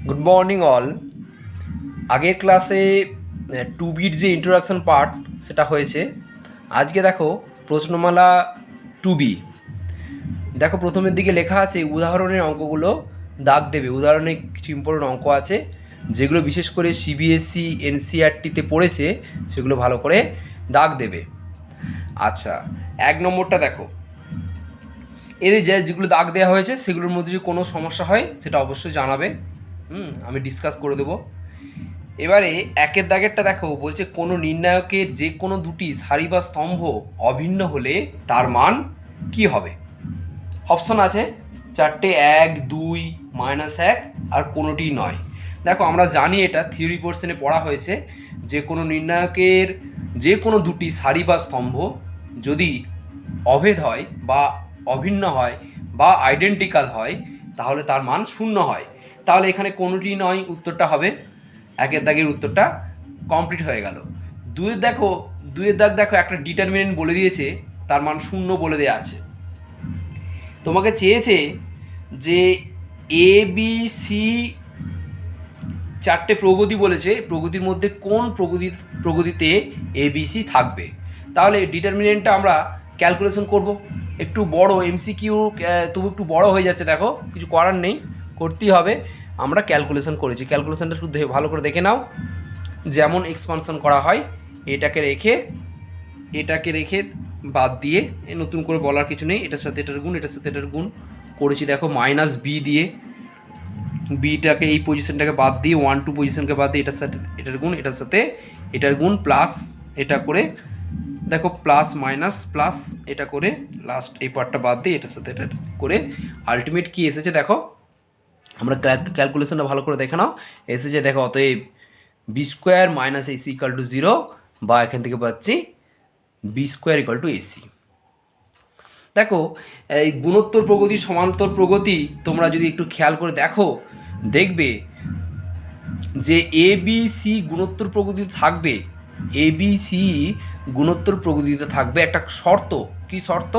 Good morning all. আগের ক্লাসে two বির যে ইন্ট্রোডাকশন পার্ট সেটা হয়েছে। আজকে দেখো প্রশ্নমালা টু বি। দেখো প্রথমের দিকে লেখা আছে উদাহরণের অঙ্কগুলো দাগ দেবে। উদাহরণে কিছু ইম্পর্টেন্ট অঙ্ক আছে যেগুলো বিশেষ করে সিবিএসসি এনসিআরটিতে পড়েছে, সেগুলো ভালো করে দাগ দেবে। আচ্ছা, 1 নম্বরটা দেখো, এদের যেগুলো দাগ দেওয়া হয়েছে সেগুলোর মধ্যে যদি কোনো সমস্যা হয় সেটা অবশ্যই জানাবে। আমি ডিসকাস করে দেবো। এবারে 1-এর দাগেরটা দেখো, বলছে কোনো নির্ণায়কের যে কোনো দুটি সারি বা স্তম্ভ অভিন্ন হলে তার মান কি হবে। অপশন আছে 4টে, 1, 2, -1 আর কোনোটি নয়। দেখো আমরা জানি এটা থিওরি পোর্শনে পড়া হয়েছে, যে কোনো নির্ণায়কের যে কোনো দুটি সারি বা স্তম্ভ যদি অভেদ হয় বা অভিন্ন হয় বা আইডেন্টিক্যাল হয় তাহলে তার মান 0 হয়। তাহলে এখানে কোনোটি নয় উত্তরটা হবে। 1-এর দাগের উত্তরটা কমপ্লিট হয়ে গেল। 2-এর দাগ দেখো, একটা ডিটারমিনেন্ট বলে দিয়েছে, তার মান 0 বলে দেওয়া আছে। তোমাকে চেয়েছে যে এ বি সি 4টে প্রগতি বলেছে, প্রগতির মধ্যে কোন প্রগতিতে এ বি সি থাকবে। তাহলে ডিটারমিনেন্টটা আমরা ক্যালকুলেশন করব। একটু বড় এমসিকিউ, তবু একটু বড় হয়ে যাচ্ছে, দেখো কিছু করার নেই, করতেই হবে। আমরা ক্যালকুলেশন করেছি, ক্যালকুলেশনটা একটু ভালো করে দেখে নাও। যেমন এক্সপানশন করা হয়, এটাকে রেখে বাদ দিয়ে, নতুন করে বলার কিছু নেই, এটার সাথে এটার গুণ, এটার সাথে এটার গুণ করেছি। দেখো মাইনাস বি দিয়ে, বিটাকে এই পজিশনটাকে বাদ দিয়ে 1, 2 পজিশনকে বাদ দিয়ে এটার সাথে এটার গুণ, এটার সাথে এটার গুণ, প্লাস এটা করে দেখো প্লাস মাইনাস প্লাস এটা করে লাস্ট এই পার্টটা বাদ দিয়ে এটার সাথে এটা করে আলটিমেট কি এসেছে দেখো। আমরা ক্যালকুলেশনটা ভালো করে দেখে নাও। এসেছে দেখো, অতএব b² - AC = 0, বা এখান থেকে পাচ্ছি b² = AC। দেখো এই গুণোত্তর প্রগতি সমান্তর প্রগতি তোমরা যদি একটু খেয়াল করে দেখো, দেখবে যে এ বি সি গুণোত্তর প্রগতিতে থাকবে। এ বি সি গুণোত্তর প্রগতিতে থাকবে একটা শর্ত। কি শর্ত?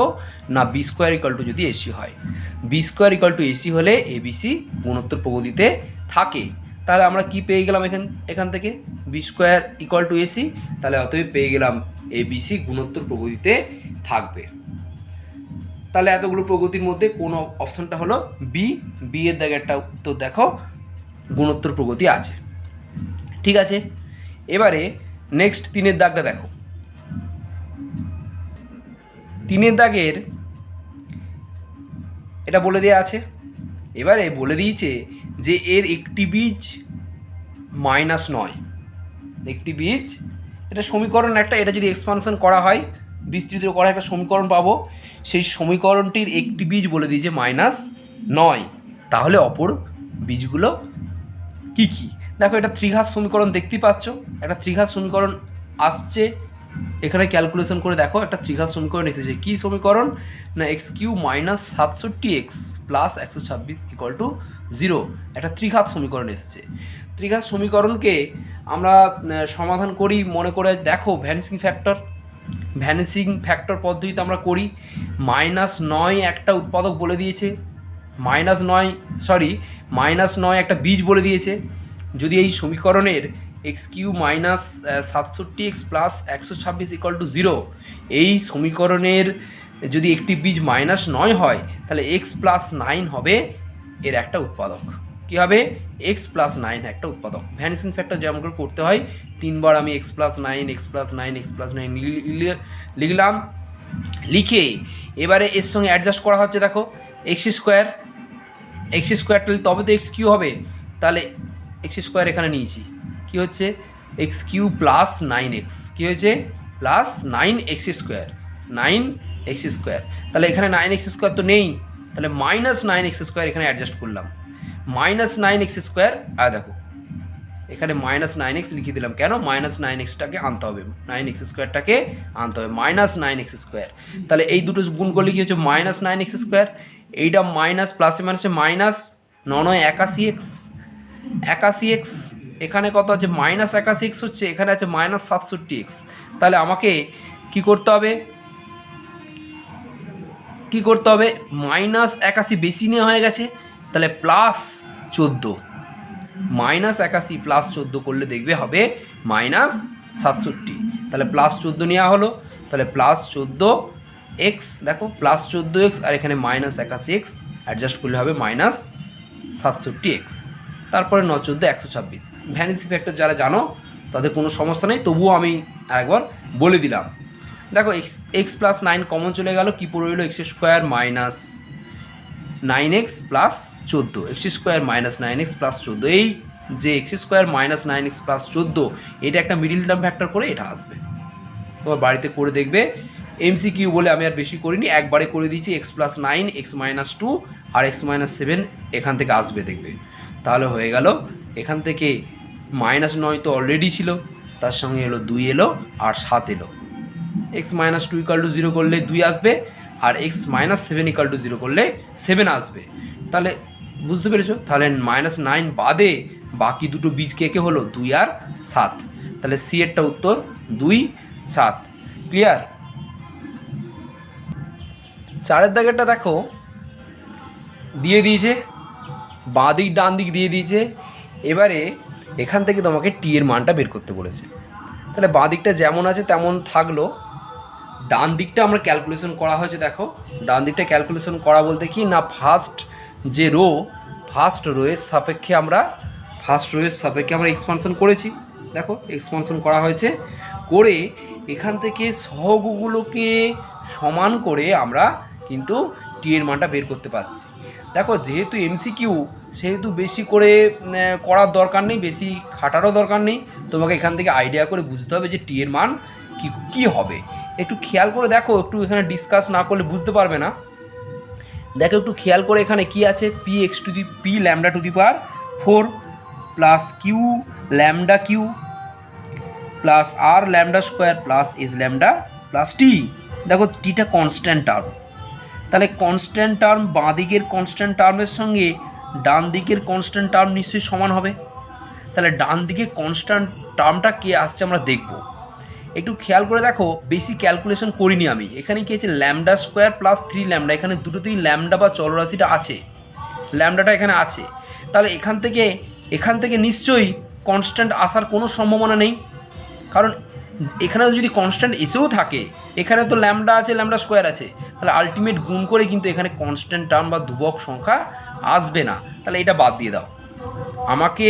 না b² যদি এসি হয়। b² এসি হলে এবিসি গুণোত্তর প্রগতিতে থাকে। তাহলে আমরা কি পেয়ে গেলাম এখান থেকে b² এসি, তাহলে অতএব পেয়ে গেলাম এবিসি গুণোত্তর প্রগতিতে থাকবে। তাহলে এতগুলো প্রগতির মধ্যে কোন অপশনটা হলো বি। এর দাগে একটা উত্তর দেখো, গুণোত্তর প্রগতি আছে। ঠিক আছে, এবারে নেক্সট 3-এর দাগটা দেখো। 3-এর দাগের এটা বলে দেওয়া আছে। এবারে বলে দিয়েছে যে এর একটি বীজ -9, একটি বীজ, এটা সমীকরণ একটা, এটা যদি এক্সপানশন করা হয়, বিস্তৃত করা একটা সমীকরণ পাবো। সেই সমীকরণটির একটি বীজ বলে দিয়েছে -9, তাহলে অপর বীজগুলো কি কি। দেখো এটা ত্রিঘাত সমীকরণ দেখতেই পাচ্ছ, একটা ত্রিঘাত সমীকরণ আসছে এখানে। ক্যালকুলেশন করে দেখো, একটা ত্রিঘাত সমীকরণ এসেছে। কি সমীকরণ? না x³ - 67x + 126 = 0, একটা ত্রিঘাত সমীকরণ এসছে। ত্রিঘাত সমীকরণকে আমরা সমাধান করি মনে করে দেখো ভ্যানিসিং ফ্যাক্টর পদ্ধতিতে আমরা করি। -9 একটা উৎপাদক বলে দিয়েছে, -9 একটা বীজ বলে দিয়েছে। যদি এই সমীকরণের x³ - 67x + 126 = 0, এই সমীকরণের যদি একটি বীজ -9 হয়, তাহলে x + 9 হবে এর একটা উৎপাদক। কী হবে? x + 9 একটা উৎপাদক। ভ্যানিসিং ফ্যাক্টর যেমন করে করতে হয়, 3বার আমি x + 9 লিখলাম। লিখে এবারে এর সঙ্গে অ্যাডজাস্ট করা হচ্ছে। দেখো x² তবে তো x³ হবে, তাহলে x² এখানে নিয়েছি। কি হচ্ছে? x³ + 9x, কী হয়েছে? +9x², তাহলে এখানে 9x² তো নেই, তাহলে -9x² এখানে অ্যাডজাস্ট করলাম। -9x², আর দেখো এখানে -9x লিখে দিলাম। কেন? -9xটাকে আনতে হবে, 9x²টাকে আনতে হবে, -9x²। তাহলে এই দুটো গুণ করলে কি হচ্ছে? -9x²। এইটা মাইনাস, প্লাসে মাইনাসে মাইনাস, 9 × 81x, 81x। এখানে কত আছে? -81x হচ্ছে, এখানে আছে -67x। তাহলে আমাকে কি করতে হবে? -81 বেশি নেওয়া হয়ে গেছে, তাহলে +14, -81 প্লাস 14 করলে দেখবে হবে -67। তাহলে +14 নেওয়া হলো, তাহলে +14x, দেখো +14x আর এখানে -81x অ্যাডজাস্ট করলে হবে -67x। তারপরে 9 14 126। ভ্যানিসি ফ্যাক্টর যারা জানো তাদের কোনো সমস্যা নেই, তবুও আমি আরেকবার বলে দিলাম। দেখো x + 9 কমন চলে গেল, কী পড়ে রইল x² - 9x + 14, x² - 9x + 14। এই যে x² - 9x + 14 এটা একটা মিডিল টার্ম ফ্যাক্টর করে এটা আসবে। তোমার বাড়িতে করে দেখবে, MCQ বলে আমি আর বেশি করিনি, একবারে করে দিয়েছি। x + 9 x - 2 আর x - 7 এখান থেকে আসবে দেখবে। তাহলে হয়ে গেল, এখান থেকে -9 তো অলরেডি ছিল, তার সঙ্গে এলো 2 এলো আর 7 এলো। x - 2 = 0 করলে 2 আসবে, আর x - 7 = 0 করলে 7 আসবে। তাহলে বুঝতে পেরেছো? তাহলে -9 বাদে বাকি দুটো বীজ কে কে হলো? 2 আর 7। তাহলে সি এরটা উত্তর 2 7। ক্লিয়ার? 4-এর দাগেরটা দেখো দিয়ে দিয়েছে, বাঁ দিক ডান দিক দিয়ে দিয়েছে। এবারে এখান থেকে তোমাকে টি এর মানটা বের করতে বলেছে। তাহলে বাঁ দিকটা যেমন আছে তেমন থাকলো, ডান দিকটা আমরা ক্যালকুলেশন করা হয়েছে। দেখো ডান দিকটা ক্যালকুলেশন করা বলতে কি না, ফার্স্ট রোয়ের সাপেক্ষে আমরা এক্সপানশন করেছি। দেখো এক্সপানশন করা হয়েছে, করে এখান থেকে সহগগুলোকে সমান করে আমরা কিন্তু টি এর মানটা বের করতে পারছি। দেখো যেহেতু MCQ সেহেতু বেশি করে করার দরকার নেই, বেশি খাটারও দরকার নেই। তোমাকে এখান থেকে আইডিয়া করে বুঝতে হবে যে টি এর মান কী হবে। একটু খেয়াল করে দেখো, একটু এখানে ডিসকাস না করলে বুঝতে পারবে না। দেখো একটু খেয়াল করে এখানে কি আছে, p λ⁴ plus q λ³ plus r λ² plus s λ plus t। দেখো টিটা কনস্ট্যান্ট টার্ম, তাহলে কনস্ট্যান্ট টার্ম বাঁ দিকের কনস্ট্যান্ট টার্মের সঙ্গে ডান দিকের কনস্ট্যান্ট টার্ম নিশ্চয়ই সমান হবে। তাহলে ডান দিকে কনস্ট্যান্ট টার্মটা কে আসছে আমরা দেখব। একটু খেয়াল করে দেখো, বেশি ক্যালকুলেশন করিনি আমি। এখানে কি আছে, λ² প্লাস 3 λ, এখানে দুটোতেই ল্যামডা বা চলরাশিটা আছে, ল্যামডাটা এখানে আছে। তাহলে এখান থেকে নিশ্চয়ই কনস্ট্যান্ট আসার কোনো সম্ভাবনা নেই, কারণ এখানে যদি কনস্ট্যান্ট এসেও থাকে, এখানে তো ল্যামডা আছে, λ² আছে। তাহলে আলটিমেট গুণ করে কিন্তু এখানে কনস্ট্যান্ট টার্ম বা ধ্রুবক সংখ্যা আসবে না। তাহলে এটা বাদ দিয়ে দাও। আমাকে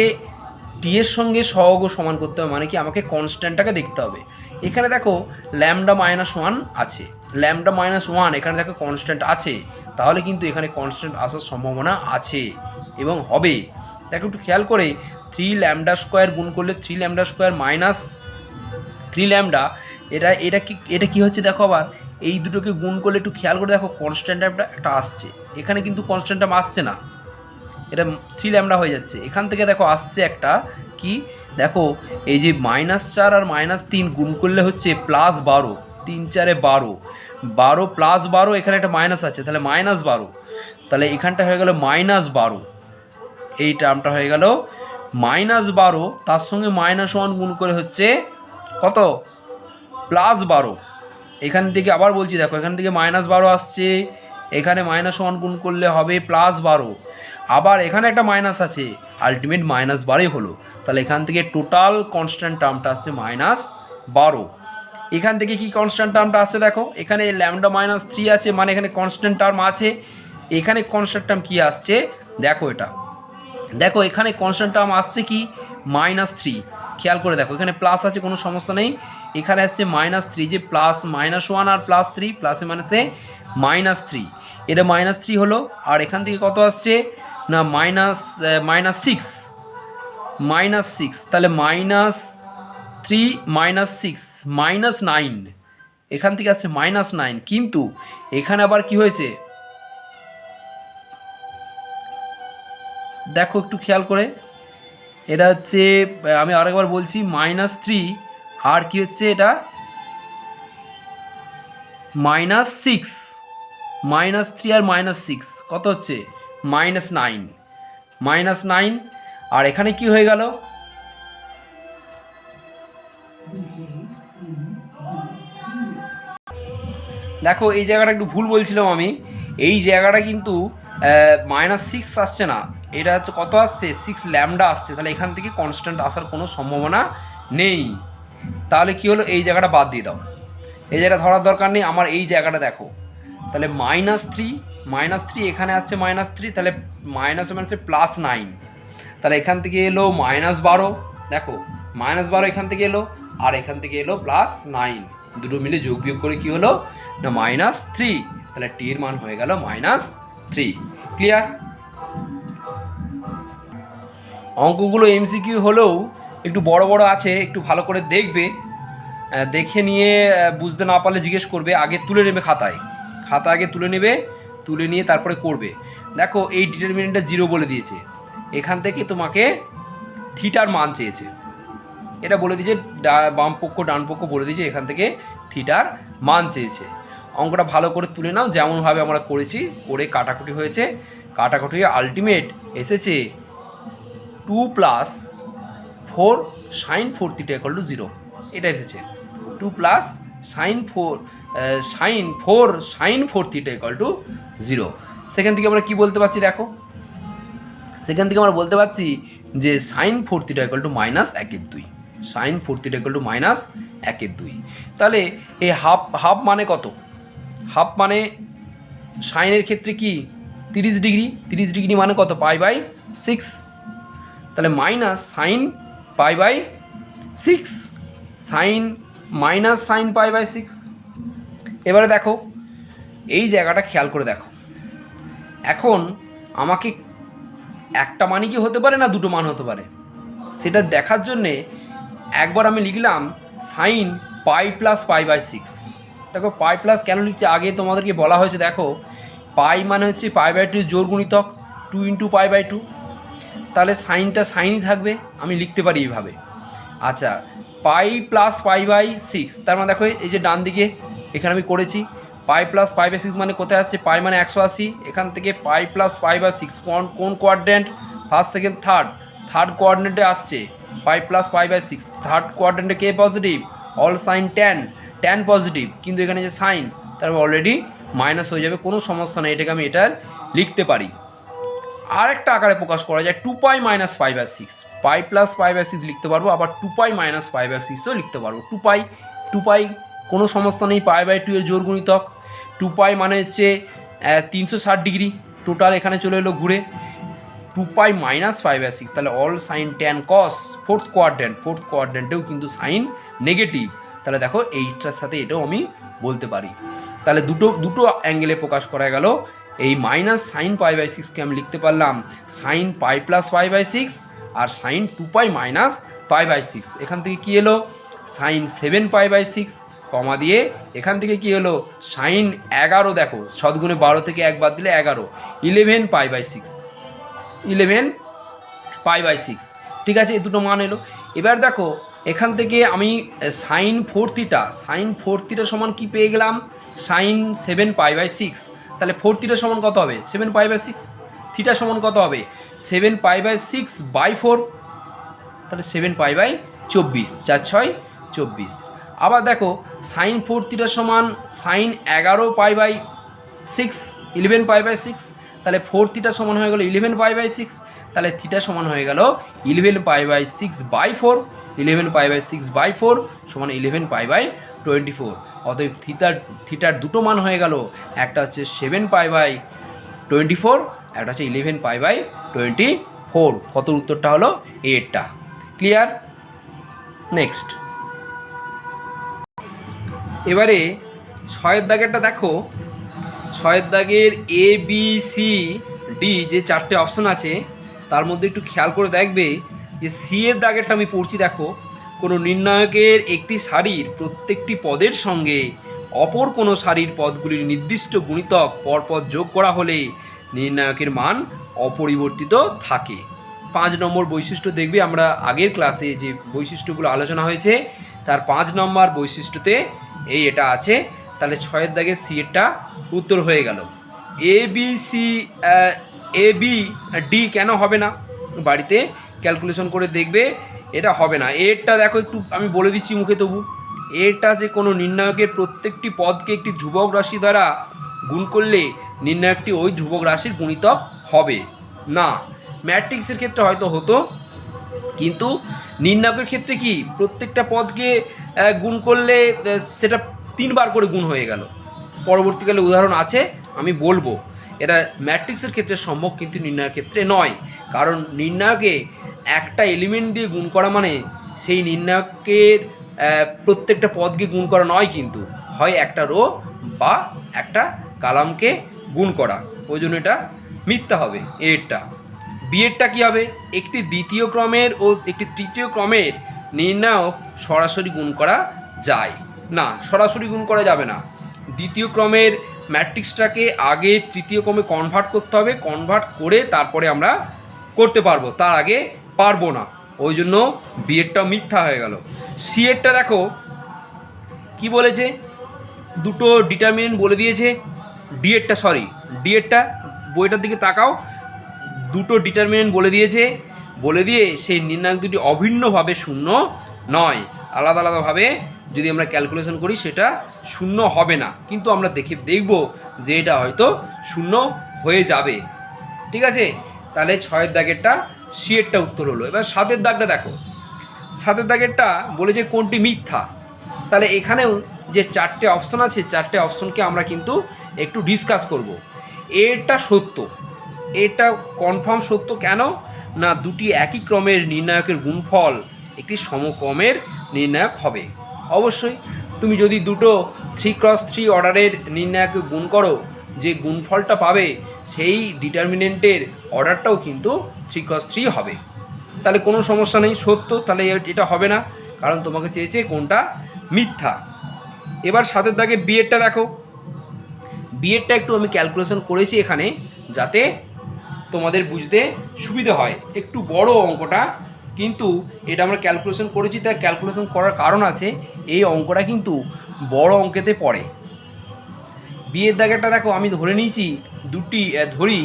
টি এর সঙ্গে সহগ সমান করতে হবে, মানে কি আমাকে কনস্ট্যান্টটাকে দেখতে হবে। এখানে দেখো λ-1 আছে, λ-1 এখানে দেখো কনস্ট্যান্ট আছে, তাহলে কিন্তু এখানে কনস্ট্যান্ট আসার সম্ভাবনা আছে এবং হবে। দেখো একটু খেয়াল করে, 3 λ² গুণ করলে 3 λ² মাইনাস 3 ল্যামডা, এটা কি হচ্ছে দেখো, আবার এই দুটোকে গুণ করলে একটু খেয়াল করে দেখো কনস্ট্যান্ট টার্মটা একটা আসছে, এখানে কিন্তু কনস্ট্যান্ট টার্ম আসছে না, এটা 3 ল্যামডা হয়ে যাচ্ছে। এখান থেকে দেখো আসছে একটা কি, দেখো এই যে -4 আর -3 গুণ করলে হচ্ছে +12, 3 4 12, 12 + 12, এখানে একটা মাইনাস আছে, তাহলে -12। তাহলে এখানটা হয়ে গেল -12, এই টার্মটা হয়ে গেল -12, তার সঙ্গে -1 গুণ করে হচ্ছে কত, +12। এখান থেকে আবার বলছি দেখো, এখান থেকে -12 আসছে, এখানে -1 গুণ করলে হবে +12, আবার এখানে একটা মাইনাস আছে, আলটিমেট -12 হলো। তাহলে এখান থেকে টোটাল কনস্ট্যান্ট টার্মটা আসছে -12। এখান থেকে কি কনস্ট্যান্ট টার্মটা আসছে দেখো, এখানে λ-3 আছে, মানে এখানে কনস্ট্যান্ট টার্ম আছে। এখানে কনস্ট্যান্ট টার্ম কি আসছে দেখো, এটা দেখো এখানে কনস্ট্যান্ট টার্ম আসছে কি -3। খেয়াল করে দেখো, এখানে প্লাস আছে কোনো সমস্যা নেই, এখানে আসছে -3, যে +-1 আর +3 প্লাসে মাইনাসে -3, এটা -3 হলো। আর এখান থেকে কত আসছে না, -6, তাহলে -3 -6 -9, এখান থেকে আসছে -9। কিন্তু এখানে আবার কি হয়েছে দেখো একটু খেয়াল করে, এটা হচ্ছে, আমি আরেকবার বলছি, -3 আর কি হচ্ছে এটা -6, -3 আর -6 কত হচ্ছে -9, আর এখানে কি হয়ে গেল, দেখো এই জায়গাটা একটু ভুল বলছিলাম আমি, এই জায়গাটা কিন্তু -6 আসছে না, এটা হচ্ছে কত আসছে 6 ল্যামডা আসছে, তাহলে এখান থেকে কনস্ট্যান্ট আসার কোনো সম্ভাবনা নেই। তাহলে কি হলো, এই জায়গাটা বাদ দিয়ে দাও, এই জায়গাটা ধরার দরকার নেই। আমার এই জায়গাটা দেখো, তাহলে -3 এখানে আসছে -3, তাহলে মাইনাস হচ্ছে +9, তাহলে এখান থেকে এলো -12, দেখো -12 এখান থেকে এলো, আর এখান থেকে এলো +9, দুটো মিলে যোগ বিয়োগ করে কি হলো না -3, তাহলে টি এর মান হয়ে গেল -3। ক্লিয়ার? অঙ্কগুলো এমসিকিউ হলেও একটু বড় বড় আছে, একটু ভালো করে দেখবে, দেখে নিয়ে বুঝতে না পারলে জিজ্ঞেস করবে, আগে তুলে নেবে খাতা আগে তুলে নেবে, তুলে নিয়ে তারপরে করবে। দেখো এই ডিটারমিনেন্টটা 0 বলে দিয়েছে, এখান থেকে তোমাকে থিটার মান চেয়েছে, এটা বলে দিয়েছে বাম পক্ষ ডান পক্ষ বলে দিয়েছে, এখান থেকে থিটার মান চেয়েছে। অঙ্কটা ভালো করে তুলে নাও, যেমনভাবে আমরা করেছি, করে কাটাকুটি হয়েছে, কাটাকুটি আলটিমেট এসেছে 2 + 4 sin 4 θ = 0, এটা এসেছে 2 + sin 4 sin 4 θ = 0। সেখান থেকে আমরা কি বলতে পারছি, দেখো সেখান থেকে আমরা বলতে পারছি যে sin 4 θ = -1/2, sin 4 θ = -1/2। তাহলে এই হাফ মানে কত, হাফ মানে সাইনের ক্ষেত্রে কি 30 ডিগ্রি মানে কত π/6, তাহলে -sin π/6, sin π/6। এবারে দেখো এই জায়গাটা খেয়াল করে দেখো, এখন আমাকে একটা মানই কি হতে পারে না দুটো মান হতে পারে, সেটা দেখার জন্যে একবার আমি লিখলাম sin π + π/6। দেখো পাই প্লাস কেন লিখছি, আগে তোমাদেরকে বলা হয়েছে, দেখো পাই মানে হচ্ছে π/2 জোর গুণিতক 2 × π/2, তাহলে সাইনটা সাইনই থাকবে, আমি লিখতে পারি এইভাবে। আচ্ছা π + π/6, তার মানে দেখো এই যে ডান দিকে এখানে আমি করেছি π + π/6 মানে কোথায় আসছে, পাই মানে 180, এখান থেকে π + π/6 কোন কোয়াড্রেন্ট, ফার্স্ট সেকেন্ড থার্ড কোয়াড্রেন্টে আসছে π + π/6, থার্ড কোয়াড্রেন্টে কে positive, all sine tan positive, কিন্তু এখানে যে সাইন তারপর অলরেডি মাইনাস হয়ে যাবে, কোনো সমস্যা নেই, এটাকে আমি এটা লিখতে পারি। আর একটা আকারে প্রকাশ করা যায় 2π - π/6, π + π/6 লিখতে পারবো, আবার 2π - π/6ও লিখতে পারবো। 2π কোনো সমস্যা নেই, π/2 এর জোর গুণিতক, 2π মানে হচ্ছে 360 ডিগ্রি টোটাল, এখানে চলে এলো ঘুরে 2π - π/6, তাহলে all sine tan cos, fourth কোয়াড্রেন্টেও কিন্তু সাইন নেগেটিভ, তাহলে দেখো এইটার সাথে এটাও আমি বলতে পারি। তাহলে দুটো অ্যাঙ্গেলে প্রকাশ করা গেল। এই -sin π/6কে আমি লিখতে পারলাম sin π + π/6 আর sin 2π - π/6, এখান থেকে কি এলো sin 7 π/6, কমা দিয়ে এখান থেকে কি হলো sin 11, দেখো সদগুণে 12 থেকে 1 বাদ দিলে 11, 11 π/6, ঠিক আছে, এই দুটো মান এলো। এবার দেখো এখান থেকে আমি sin 4 θ সমান কি পেয়ে গেলাম, sin 7 π/6, তাহলে 4 θ সমান কত হবে 7 π/6, θ সমান কত হবে 7 π/6/4, তাহলে 7 π/24, 4 6 24। আবার দেখো sin 4 θ সমান sin 11 π/6, 11 π/6, তাহলে 4 θ সমান হয়ে গেল 11 π/6, তাহলে থিটা সমান হয়ে গেল 11 π/6/4, 11 π/6/4 সমান 11 π/24। অতএব থিটার দুটো মান হয়ে গেল, একটা হচ্ছে 7 π/24, একটা হচ্ছে 11 π/24। কত উত্তরটা হলো এরটা। ক্লিয়ার? নেক্সট এবারে 6 দাগেরটা দেখো, 6 দাগের ABCD যে 4টে অপশন আছে তার মধ্যে একটু খেয়াল করে দেখবে যে সি এর দাগেরটা আমি পড়ছি, দেখো কোনো নির্ণায়কের একটি সারির প্রত্যেকটি পদের সঙ্গে অপর কোনো সারির পদগুলির নির্দিষ্ট গুণিতক পরপর যোগ করা হলে নির্ণায়কের মান অপরিবর্তিত থাকে। 5 নম্বর বৈশিষ্ট্য দেখবে, আমরা আগের ক্লাসে যে বৈশিষ্ট্যগুলো আলোচনা হয়েছে তার 5 নম্বর বৈশিষ্ট্যতে এটা আছে। তাহলে 6 দাগের সি এরটা উত্তর হয়ে গেল। ABD কেন হবে না, বাড়িতে ক্যালকুলেশন করে দেখবে, এটা হবে না। এরটা দেখো একটু আমি বলে দিচ্ছি মুখে, তবু এরটা যে কোনো নির্ণায়কের প্রত্যেকটি পদকে একটি ধ্রুবক রাশি দ্বারা গুণ করলে নির্ণায়কটি ওই ধ্রুবক রাশির গুণিতক হবে না। ম্যাট্রিক্সের ক্ষেত্রে হয়তো হতো, কিন্তু নির্ণায়কের ক্ষেত্রে কি প্রত্যেকটা পদকে গুণ করলে সেটা 3বার করে গুণ হয়ে গেল। পরবর্তীকালে উদাহরণ আছে, আমি বলবো। এটা ম্যাট্রিক্সের ক্ষেত্রে সম্ভব, কিন্তু নির্ণায়কের ক্ষেত্রে নয়। কারণ নির্ণায়কে একটা এলিমেন্ট দিয়ে গুণ করা মানে সেই নির্ণায়কের প্রত্যেকটা পদকে গুণ করা নয়, কিন্তু হয় একটা রো বা একটা কালামকে গুণ করা। ওই জন্য এটা মিথ্যা হবে এরটা। বিয়েরটা কী হবে? একটি দ্বিতীয় ক্রমের ও একটি তৃতীয় ক্রমের নির্ণায়ক সরাসরি গুণ করা যায় না, সরাসরি গুণ করা যাবে না। দ্বিতীয় ক্রমের ম্যাট্রিক্সটাকে আগে তৃতীয় ক্রমে কনভার্ট করতে হবে, কনভার্ট করে তারপরে আমরা করতে পারবো, তার আগে পারবো না। ওই জন্য বিয়েরটা মিথ্যা হয়ে গেল। সিয়েরটা দেখো কি বলেছে, দুটো ডিটারমিনেন্ট বলে দিয়েছে। ডিএরটা বইটার দিকে তাকাও, দুটো ডিটারমিনেন্ট বলে দিয়েছে, বলে দিয়ে সেই নির্ণায়ক দুটি অভিন্নভাবে শূন্য নয়। আলাদা আলাদাভাবে যদি আমরা ক্যালকুলেশন করি সেটা শূন্য হবে না, কিন্তু আমরা দেখব যে এটা হয়তো শূন্য হয়ে যাবে। ঠিক আছে, তাহলে 6-এর দাগেরটা সিয়েরটা উত্তর হলো। এবার 7-এর দাগটা দেখো। 7-এর দাগেরটা বলেছে কোনটি মিথ্যা। তাহলে এখানেও যে 4টে অপশন আছে, 4টে অপশনকে আমরা কিন্তু একটু ডিসকাস করব। এরটা সত্য, এটা কনফার্ম সত্য। কেন না, দুটি একই ক্রমের নির্ণায়কের গুণফল একটি সমক্রমের নির্ণায়ক হবে। অবশ্যই তুমি যদি দুটো 3x3 অর্ডারের নির্ণায়কে গুণ করো, যে গুণফলটা পাবে সেই ডিটারমিনেন্টের অর্ডারটাও কিন্তু 3x3 হবে। তাহলে কোনো সমস্যা নেই, সত্য। তাহলে এটা হবে না, কারণ তোমাকে চেয়েছে কোনটা মিথ্যা। এবার 7-এর দাগের বিয়েরটা দেখো। বিয়েরটা একটু আমি ক্যালকুলেশন করেছি এখানে, যাতে তোমাদের বুঝতে সুবিধা হয়। একটু বড় অঙ্কটা, কিন্তু এটা আমরা ক্যালকুলেশন করেছি। তাই ক্যালকুলেশন করার কারণ আছে, এই অঙ্কটা কিন্তু বড় অঙ্কেতে পড়ে। বিয়ের দাগেরটা দেখো, আমি ধরে নিয়েছি ধরি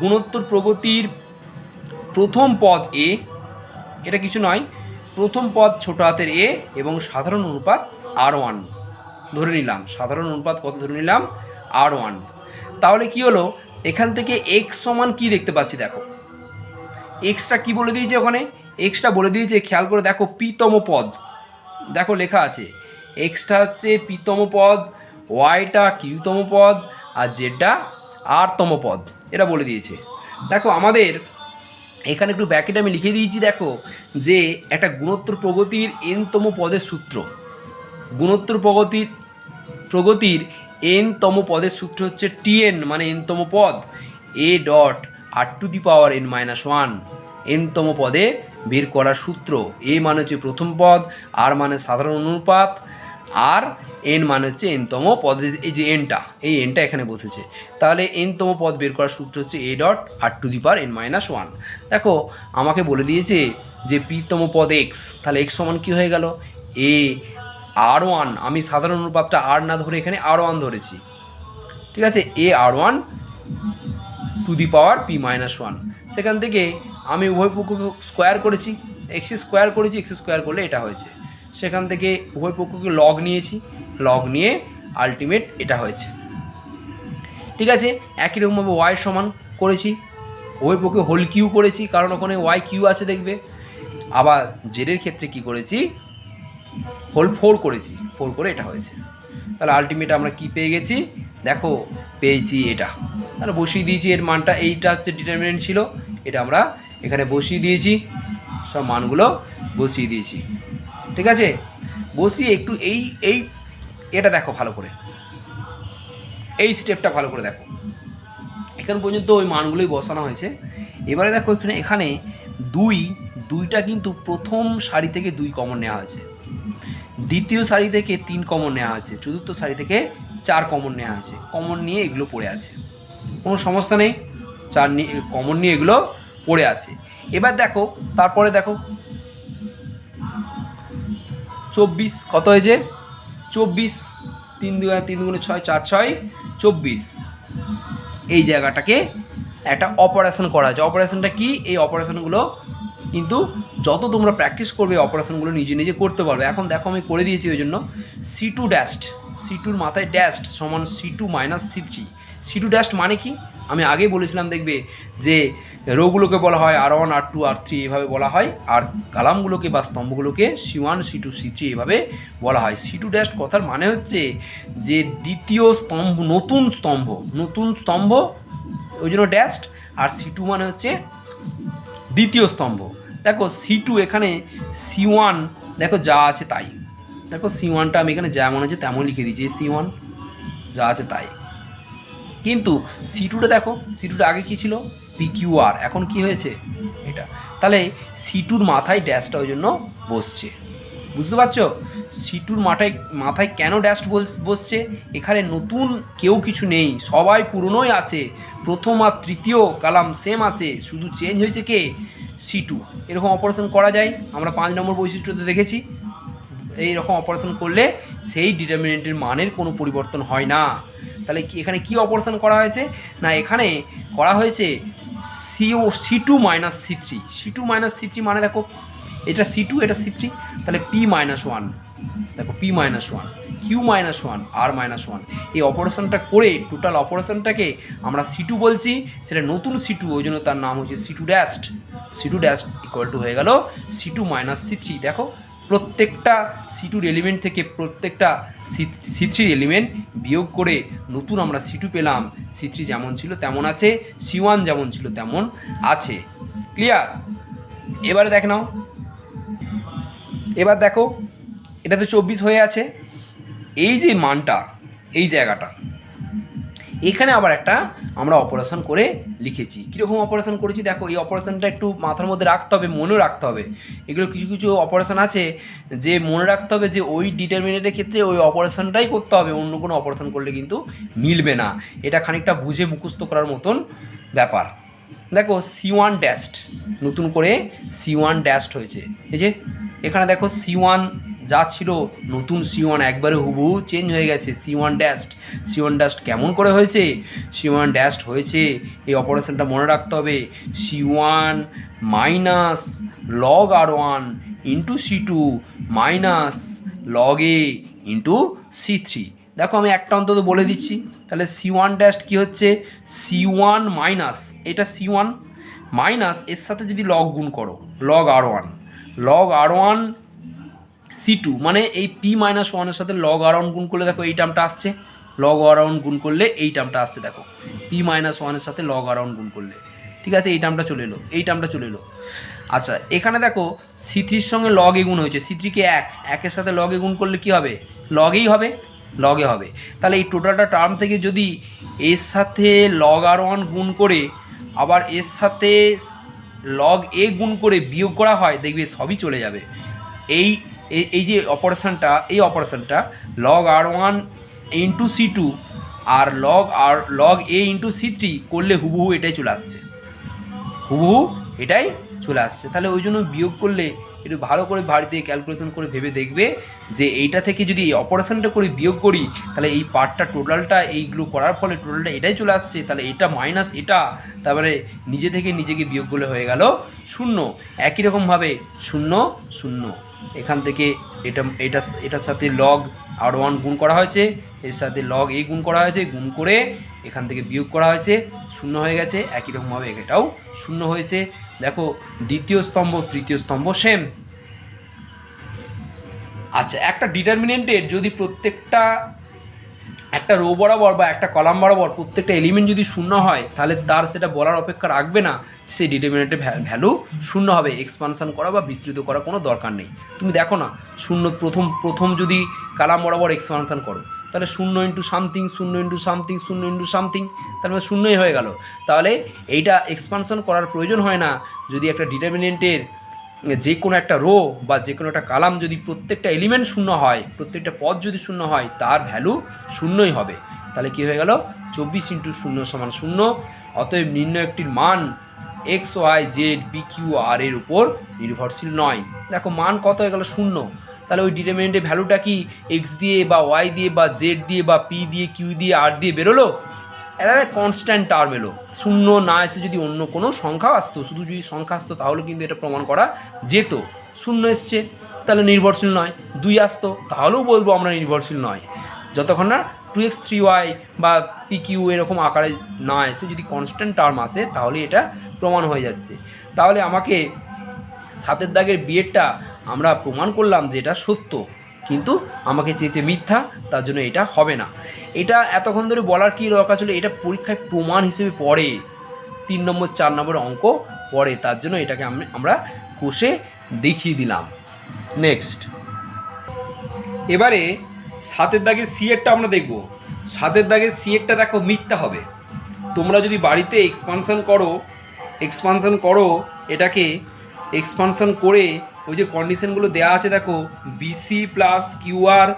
গুণোত্তর প্রগতির প্রথম পদ এ, এটা কিছু নয়, প্রথম পদ ছোট হাতের এ এবং সাধারণ অনুপাত R1 ধরে নিলাম। সাধারণ অনুপাত কত ধরে নিলাম? R1। তাহলে কি হলো, এখান থেকে এক্স সমান কি দেখতে পাচ্ছি দেখো। এক্সটা কি বলে দিয়েছে ওখানে? এক্সটা বলে দিয়েছে, খেয়াল করে দেখো, পিতম পদ। দেখো লেখা আছে এক্সটা হচ্ছে পিতম পদ, ওয়াইটা কিউতম পদ, আর জেডটা আরতম পদ। এটা বলে দিয়েছে। দেখো আমাদের এখানে একটু ব্যাকেটে আমি লিখে দিয়েছি, দেখো যে একটা গুণোত্তর প্রগতির এনতম পদের সূত্র। গুণোত্তর প্রগতির এনতম পদের সূত্র হচ্ছে টিএন, মানে এনতম পদ, এ ডট r⁻n-1 এনতম পদে বের করার সূত্র। এ মানে হচ্ছে প্রথম পদ, আর মানে সাধারণ অনুপাত, আর এন মানে হচ্ছে এনতম পদের এই যে এনটা, এই এনটা এখানে বসেছে। তাহলে এনতম পদ বের করার সূত্র হচ্ছে এ ডট r⁻n-1। দেখো আমাকে বলে দিয়েছে যে পিতম পদ এক্স, তাহলে এক্স সমান কী হয়ে গেল? এ R1, আমি সাধারণ অনুপাতটা আর না ধরে এখানে R1 ধরেছি। ঠিক আছে, এ r1⁻p-1। সেখান থেকে আমি উভয় পক্ষকে স্কোয়ার করেছি, এক্স স্কোয়ার করেছি, এক্স স্কোয়ার করলে এটা হয়েছে। সেখান থেকে উভয় পক্ষকে লগ নিয়েছি, লগ নিয়ে আলটিমেট এটা হয়েছে। ঠিক আছে, একই রকমভাবে ওয়াই সমান করেছি, উভয় পক্ষে হোল কিউ করেছি, কারণ ওখানে ওয়াই কিউ আছে দেখবে। আবার জেডের ক্ষেত্রে কি করেছি? হোল 4 করেছি, 4 করে এটা হয়েছে। তাহলে আলটিমেট আমরা কি পেয়ে গেছি দেখো, পেয়েছি এটা। তাহলে বসিয়ে দিয়েছি এর মানটা, এইটা হচ্ছে ডিটারমিনেন্ট ছিল, এটা আমরা এখানে বসিয়ে দিয়েছি, সব মানগুলো বসিয়ে দিয়েছি। ঠিক আছে, বসিয়ে একটু এটা দেখো ভালো করে, এই স্টেপটা ভালো করে দেখো। এখান পর্যন্ত ওই মানগুলোই বসানো হয়েছে। এবারে দেখো এখানে দুইটা কিন্তু প্রথম সারি থেকে 2 কমন নেওয়া হয়েছে, দ্বিতীয় সারি থেকে 3 কমন নেওয়া হয়েছে, চতুর্থ সারি থেকে 4 কমন নেওয়া হয়েছে। কমন নিয়ে এগুলো পড়ে আছে, কোনো সমস্যা নেই, 4 নিয়ে কমন নিয়ে এগুলো পড়ে আছে। এবার দেখো, তারপরে দেখো 24 কত হয়েছে? 24, 3 দুগুণে 6, 4 6 24। এই জায়গাটাকে একটা অপারেশন করা আছে। অপারেশনটা কি? এই অপারেশনগুলো কিন্তু যত তোমরা প্র্যাকটিস করবে অপারেশনগুলো নিজে নিজে করতে পারবে। এখন দেখো আমি করে দিয়েছি, ওই জন্য C2 ড্যাস্ট, C2-র মাথায় ড্যাস্ট সমান C2 - C3। C2 ড্যাস্ট মানে কি? আমি আগেই বলেছিলাম দেখবে যে রোগুলোকে বলা হয় R1 R2 R3 এভাবে বলা হয়, আর কালামগুলোকে বা স্তম্ভগুলোকে C1 C2 C3 এভাবে বলা হয়। C2 ড্যাশ কথার মানে হচ্ছে যে দ্বিতীয় স্তম্ভ, নতুন স্তম্ভ ওই জন্য ড্যাশড, আর C2 মানে হচ্ছে দ্বিতীয় স্তম্ভ। দেখো C2 এখানে C1 দেখো যা আছে তাই, দেখো C1টা আমি এখানে যেমন আছে তেমন লিখে দিয়েছি, C1 যা আছে তাই। কিন্তু C2টা দেখো, C2টা আগে কী ছিল PQR, এখন কি হয়েছে এটা, তাহলে C2র মাথায় ড্যাশটা ওই জন্য বসছে। বুঝতে পারছো C2র মাথায় কেন ড্যাশ বসছে? এখানে নতুন কেউ কিছু নেই, সবাই পুরনোই আছে, প্রথম আর তৃতীয় কালাম সেম আছে, শুধু চেঞ্জ হয়েছে কে C2। এরকম অপারেশন করা যায়, আমরা 5 নম্বর বৈশিষ্ট্যতে দেখেছি। এই রকম অপারেশন করলে সেই ডিটারমিনেন্টের মানের কোনো পরিবর্তন হয় না। তাহলে কি এখানে কি অপারেশন করা হয়েছে না, এখানে করা হয়েছে C2 মাইনাস C3 মানে দেখো এটা C2 এটা C3, তাহলে P-1 দেখো P-1 Q-1 R-1 এই অপারেশনটা করে টোটাল অপারেশনটাকে আমরা C2 বলছি, সেটা নতুন C2 ওই জন্য তার নাম হচ্ছে C2 ড্যাশ ইকুয়াল টু হয়ে গেল C2 মাইনাস C3। দেখো প্রত্যেকটা C2 এলিমেন্ট থেকে প্রত্যেকটা C3 এলিমেন্ট বিয়োগ করে নতুন আমরা C2 পেলাম। C3 যেমন ছিল তেমন আছে, C1 যেমন ছিল তেমন আছে। ক্লিয়ার? এবারে দেখ নাও, এবার দেখো এটাতে 24 হয়ে আছে, এই যে মানটা এই জায়গাটা, এখানে আবার একটা আমরা অপারেশন করে লিখেছি। কীরকম অপারেশন করেছি দেখো, এই অপারেশনটা একটু মাথার মধ্যে রাখতে হবে, মনেও রাখতে হবে। এগুলো কিছু কিছু অপারেশন আছে যে মনে রাখতে হবে যে ওই ডিটারমিনেন্টের ক্ষেত্রে ওই অপারেশনটাই করতে হবে, অন্য কোনো অপারেশন করলে কিন্তু মিলবে না। এটা খানিকটা বুঝে মুখস্থ করার মতন ব্যাপার। দেখো C1 ড্যাশড, নতুন করে C1 ড্যাশড হয়েছে, এই যে এখানে দেখো C1 যা ছিল নতুন C1 একবারে হুবহু চেঞ্জ হয়ে গেছে, C1 ড্যাশড কেমন করে হয়েছে? C1 ড্যাশড হয়েছে, এই অপারেশনটা মনে রাখতে হবে, C1 minus log R1 into C2 minus log A into C3। দেখো আমি একটা অন্তত বলে দিচ্ছি, তাহলে C1 ড্যাশ কী হচ্ছে, C1 মাইনাস এটা C1 মাইনাস এর সাথে যদি লগ গুণ করো লগ R1 C2 মানে এই P-1 এর সাথে লগ R1 গুণ করলে দেখো এই টার্মটা আসছে, লগ R1 গুণ করলে এই টার্মটা আসছে, দেখো P-1 এর সাথে লগ R1 গুণ করলে, ঠিক আছে, এই টার্মটা চলে এলো। আচ্ছা এখানে দেখো C3-র সঙ্গে লগ এ গুণ হয়েছে, C3-কে 1 সাথে লগ এ গুণ করলে কী হবে, লগে হবে। তাহলে এই টোটালটা টার্ম থেকে যদি এর সাথে লগ R1 গুণ করে আবার এর সাথে লগ এ গুণ করে বিয়োগ করা হয়, দেখবে সবই চলে যাবে। এই যে অপারেশনটা লগ R1 ইন্টু C2 আর লগ এ ইন্টু C3 করলে হুবহু এটাই চলে আসছে, তাহলে ওই জন্য বিয়োগ করলে একটু ভালো করে বাড়িতে ক্যালকুলেশন করে ভেবে দেখবে যে এইটা থেকে যদি এই অপারেশনটা করে বিয়োগ করি তাহলে এই পার্টটা টোটালটা এইগুলো করার ফলে টোটালটা এটাই চলে আসছে, তাহলে এটা মাইনাস এটা, তারপরে নিজে থেকে নিজেকে বিয়োগ করলে হয়ে গেল 0। একই রকমভাবে 0 এখান থেকে এটার সাথে লগ R1 গুণ করা হয়েছে, এর সাথে লগ এ গুণ করা হয়েছে, গুণ করে এখান থেকে বিয়োগ করা হয়েছে, 0 হয়ে গেছে। একই রকমভাবে এটাও 0 হয়েছে। দেখো দ্বিতীয় স্তম্ভ তৃতীয় স্তম্ভ সেম। আচ্ছা একটা ডিটারমিনেন্টের যদি প্রত্যেকটা একটা রো বরাবর বা একটা কলাম বরাবর প্রত্যেকটা এলিমেন্ট যদি 0 হয় তাহলে তার সেটা বলার অপেক্ষা রাখবে না, সেই ডিটারমিনেন্টের ভ্যালু 0 হবে, এক্সপানশন করা বা বিস্তৃত করা কোনো দরকার নেই। তুমি দেখো না 0 প্রথম যদি কালাম বরাবর এক্সপানশন করো তাহলে 0 into something 0 into something 0 into something, তার মানে 0ই হয়ে গেল। তাহলে এইটা এক্সপানশন করার প্রয়োজন হয় না যদি একটা ডিটারমিনেন্টের যে কোনো একটা রো বা যে কোনো একটা কালাম যদি প্রত্যেকটা এলিমেন্ট 0 হয়, প্রত্যেকটা পদ যদি 0 হয় তার ভ্যালু 0ই হবে। তাহলে কি হয়ে গেল 24 ইন্টু 0 সমান 0। অতএব নির্ণয় একটির মান x y z p q r এর উপর নির্ভরশীল নয়। দেখো মান কত হয়ে গেল 0, তাহলে ওই ডিটারমিনেন্টের ভ্যালুটা কি এক্স দিয়ে বা ওয়াই দিয়ে বা জেড দিয়ে বা পি দিয়ে কিউ দিয়ে আর দিয়ে বেরোলো, এটা কনস্ট্যান্ট টার্ম এলো। 0 না এসে যদি অন্য কোনো সংখ্যাও আসতো, শুধু যদি সংখ্যা আসতো তাহলে কিন্তু এটা প্রমাণ করা যেত। 0 এসছে তাহলে নির্ভরশীল নয়, 2 আসতো তাহলেও বলবো আমরা নির্ভরশীল নয়, যতক্ষণ না 2x3y বা pq এরকম আকারে না এসে যদি কনস্ট্যান্ট টার্ম আসে তাহলে এটা প্রমাণ হয়ে যাচ্ছে। তাহলে আমাকে 7 দাগের বিয়েরটা আমরা প্রমাণ করলাম যে এটা সত্য, কিন্তু আমাকে চেয়েছে মিথ্যা, তার জন্য এটা হবে না। এটা এতক্ষণ ধরে বলার কী দরকার ছিল? এটা পরীক্ষায় প্রমাণ হিসেবে পড়ে, 3 নম্বর 4 নম্বর অঙ্ক পড়ে, তার জন্য এটাকে আমরা কষে দেখিয়ে দিলাম। নেক্সট, এবারে 7 দাগের সিএরটা আমরা দেখব। 7 দাগের সিএরটা দেখো মিথ্যা হবে। তোমরা যদি বাড়িতে এক্সপানশন করো এটাকে এক্সপানশন করে ওই যে কন্ডিশনগুলো দেওয়া আছে দেখো, বিসি প্লাস কিউআর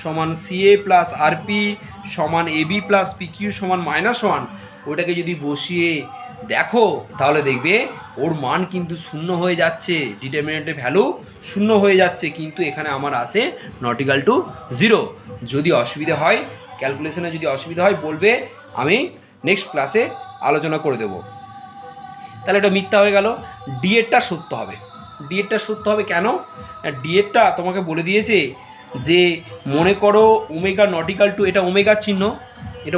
সমান সিএ প্লাস আরপি সমান এবি প্লাস পিকিউ সমান -1, ওটাকে যদি বসিয়ে দেখো তাহলে দেখবে ওর মান কিন্তু শূন্য হয়ে যাচ্ছে, ডিটারমিনেন্টের ভ্যালু শূন্য হয়ে যাচ্ছে, কিন্তু এখানে আমার আছে নট ইকুয়াল টু 0। যদি অসুবিধা হয়, ক্যালকুলেশনে যদি অসুবিধা হয় বলবে, আমি নেক্সট ক্লাসে আলোচনা করে দেব। তাহলে এটা মিথ্যা হয়ে গেল। ডিএরটা সত্য হবে। ডিএরটা সত্য হবে কেন? ডিএরটা তোমাকে বলে দিয়েছে যে মনে করো ওমেগা নট ইকুয়াল টু, এটা ওমেগা চিহ্ন, এটা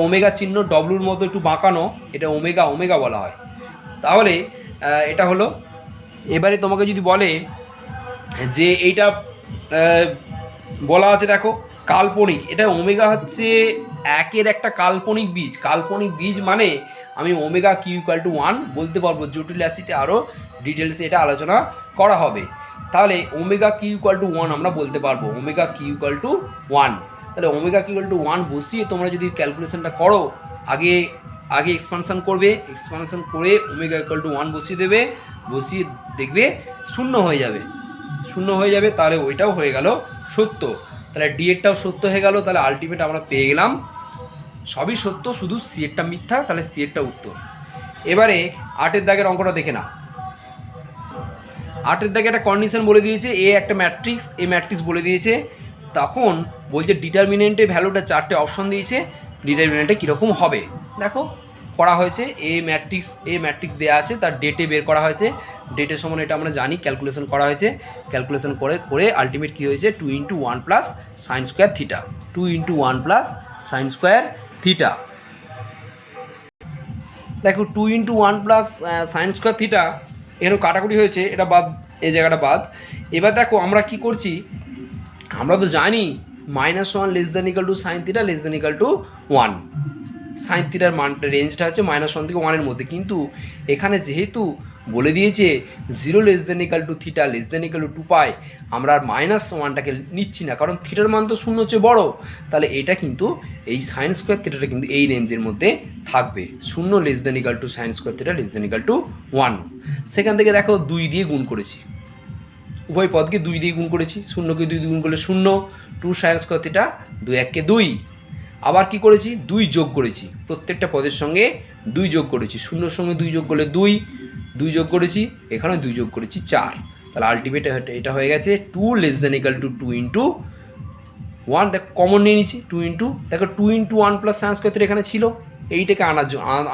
ওমেগা চিহ্ন, ডব্লুর মতো একটু বাঁকানো, এটা ওমেগা বলা হয়। তাহলে এটা হলো। এবারে তোমাকে যদি বলে যে এইটা বলা আছে দেখো কাল্পনিক, এটা ওমেগা হচ্ছে 1-এর একটা কাল্পনিক বীজ মানে আমি ওমেগা কিউ ইকুয়াল টু 1 বলতে পারবো। জটিল রাশিতে আরও ডিটেলসে এটা আলোচনা করা হবে। তাহলে ওমেগা কিউ ইকুয়াল টু 1 আমরা বলতে পারবো, ওমেগা কিউ ইকুয়াল টু 1। তাহলে ওমেগা কিউ ইকুয়াল টু 1 বসিয়ে তোমরা যদি ক্যালকুলেশনটা করো, আগে এক্সপানশন করবে, এক্সপানশন করে ওমেগা ইকুয়াল টু 1 বসিয়ে দেবে, বসিয়ে দেখবে শূন্য হয়ে যাবে, তাহলে ওইটাও হয়ে গেল সত্য। তাহলে ডিএরটাও সত্য হয়ে গেল। তাহলে আলটিমেট আমরা পেয়ে গেলাম সবই সত্য, শুধু সিএরটা মিথ্যা, তাহলে সিএরটা উত্তর। এবারে 8 দাগের অঙ্কটা দেখে না। 8 দাগে একটা কন্ডিশন বলে দিয়েছে, এ একটা ম্যাট্রিক্স বলে দিয়েছে। তখন বলছে ডিটারমিনেন্টের ভ্যালুটা 4টে অপশন দিয়েছে, ডিটারমিনেন্টে কীরকম হবে দেখো করা হয়েছে। এ ম্যাট্রিক্স দেওয়া আছে, তার ডেটে বের করা হয়েছে, ডেটের সমান এটা আমরা জানি, ক্যালকুলেশন করা হয়েছে, ক্যালকুলেশন করে আলটিমেট কী হয়েছে 2 × 1 + sin² θ, 2 × 1 + sin² θ। দেখো 2 × 1 + sin² θ এখানে কাটাকুটি হয়েছে, এটা বাদ, এই জায়গাটা বাদ। এবার দেখো আমরা কি করছি, আমরা তো জানি -1 ≤ sin θ ≤ 1, sin θর মানটা রেঞ্জটা হচ্ছে -1 থেকে 1-এর মধ্যে। কিন্তু এখানে যেহেতু বলে দিয়েছে 0 ≤ θ ≤ 2π, আমরা আর -1টাকে নিচ্ছি না, কারণ থিটার মান তো 0 হচ্ছে বড়। তাহলে এটা কিন্তু এই sin² θটা কিন্তু এই রেঞ্জের মধ্যে থাকবে, 0 ≤ sin² θ ≤ 1। সেখান থেকে দেখো 2 দিয়ে গুণ করেছি, উভয় পদকে 2 দিয়ে গুণ করেছি, 0কে 2 দিয়ে গুণ করলে 0, 2 sin² θ, 2 1-কে 2। আবার কি করেছি, 2 যোগ করেছি, প্রত্যেকটা পদের সঙ্গে 2 যোগ করেছি, 0-র সঙ্গে 2 যোগ করলে 2 যোগ করেছি, এখানে 2 যোগ করেছি 4। তাহলে আলটিমেট এটা হয়ে গেছে 2 ≤ 2 × 1। দেখো কমন নিয়ে নিচ্ছি, 2 × দেখো 2 × 1 + sin² θ এখানে ছিল, এইটাকে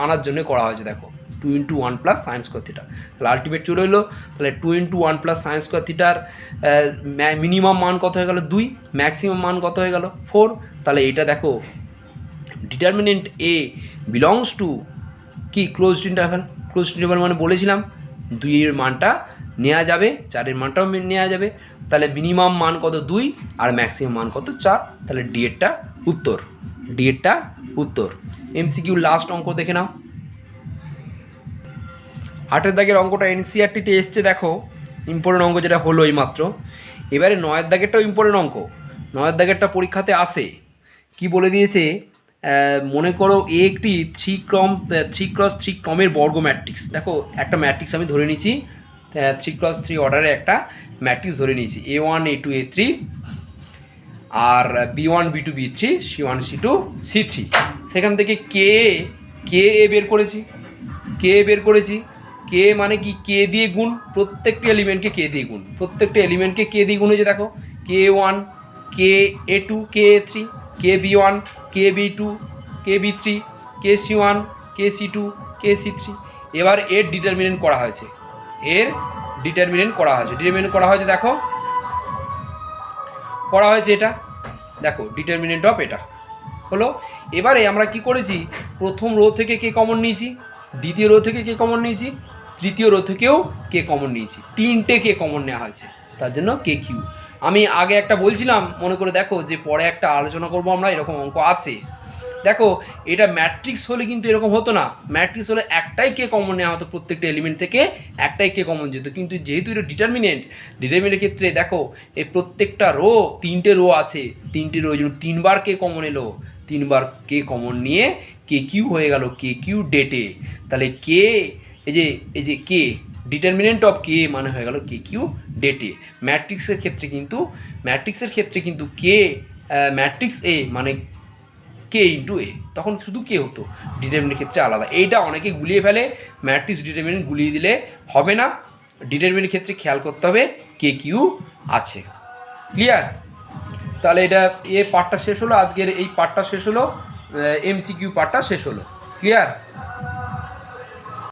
আনার জন্য করা হয়েছে। দেখো 2 × 1 + sin² θ, তাহলে আলটিমেট চলে এলো। তাহলে 2 × 1 + sin² θর মিনিমাম মান কত হয়ে গেল 2, ম্যাক্সিমাম মান কত হয়ে গেল 4। তাহলে এটা দেখো ডিটারমিনেন্ট এ বিলংস টু কি ক্লোজড ইন্টারভ্যাল মানে বলেছিলাম 2-এর মানটা নেওয়া যাবে, 4-এর মানটাও নেওয়া যাবে। তাহলে মিনিমাম মান কত 2 আর ম্যাক্সিমাম মান কত 4, তাহলে ডিএরটা উত্তর। এমসিকিউ লাস্ট অঙ্ক দেখে নাও। 8 দাগের অঙ্কটা এনসিইআরটিতে এসছে, দেখো ইম্পর্টেন্ট অঙ্ক যেটা হলো এইমাত্র। এবারে 9 দাগেরটাও ইম্পর্টেন্ট অঙ্ক, 9 দাগেরটা পরীক্ষাতে আসে। কি বলে দিয়েছে, মনে করো এ একটি 3x3 ক্রমের বর্গ ম্যাট্রিক্স। দেখো একটা ম্যাট্রিক্স আমি ধরে নিয়েছি, 3x3 অর্ডারে একটা ম্যাট্রিক্স ধরে নিয়েছি, A1 A2 A3 আর B1 B2 B3 C1 C2 C3। সেখান থেকে কে এ বের করেছি, কে মানে কি, কে দিয়ে গুণ, প্রত্যেকটা এলিমেন্টকে কে দিয়ে গুণ হয়েছে। দেখো K1 KA2 KA3 KB1 KB2 KB3 KC1 KC2 KC3। এবার এর ডিটারমিনেন্ট করা হয়েছে, ডিটারমিনেন্ট করা হয়েছে। দেখো করা হয়েছে, এটা দেখো ডিটারমিনেন্ট অফ এটা হলো। এবারে আমরা কি করেছি, প্রথম রো থেকে কে কমন নিয়েছি, দ্বিতীয় রো থেকে কে কমন নিয়েছি, তৃতীয় রো থেকেও কে কমন নিয়েছি, তিনটে কে কমন নেওয়া হয়েছে, তার জন্য কে কিউ। আমি আগে একটা বলছিলাম মনে করে দেখো, যে পরে একটা আলোচনা করব আমরা, এরকম অঙ্ক আছে। দেখো এটা ম্যাট্রিক্স হলে কিন্তু এরকম হতো না, ম্যাট্রিক্স হলে একটাই কে কমন নেওয়া হতো, প্রত্যেকটা এলিমেন্ট থেকে একটাই কে কমন যেত। কিন্তু যেহেতু এটা ডিটারমিনেন্টের ক্ষেত্রে দেখো এই প্রত্যেকটা রো, তিনটে রো আছে, তিনটে রো জন্য তিনবার কে কমন এলো, তিনবার কে কমন নিয়ে কে কিউ হয়ে গেল, কে কিউ ডেটে। তাহলে কে এই যে কে ডিটারমিনেন্ট অফ কে মানে হয়ে গেল কে কিউ ডেটে। ম্যাট্রিক্সের ক্ষেত্রে কিন্তু কে ম্যাট্রিক্স এ মানে কে ইন্টু এ, তখন শুধু কে হতো, ডিটারমিনেন্টের ক্ষেত্রে আলাদা। এইটা অনেকে গুলিয়ে ফেলে, ম্যাট্রিক্স ডিটারমিনেন্ট গুলিয়ে দিলে হবে না, ডিটারমিনেন্টের ক্ষেত্রে খেয়াল করতে হবে কে কিউ আছে। ক্লিয়ার? তাহলে এটা পার্টটা শেষ হলো, আজকের এই পার্টটা শেষ হলো, এমসিকিউ পার্টটা শেষ হলো। ক্লিয়ার?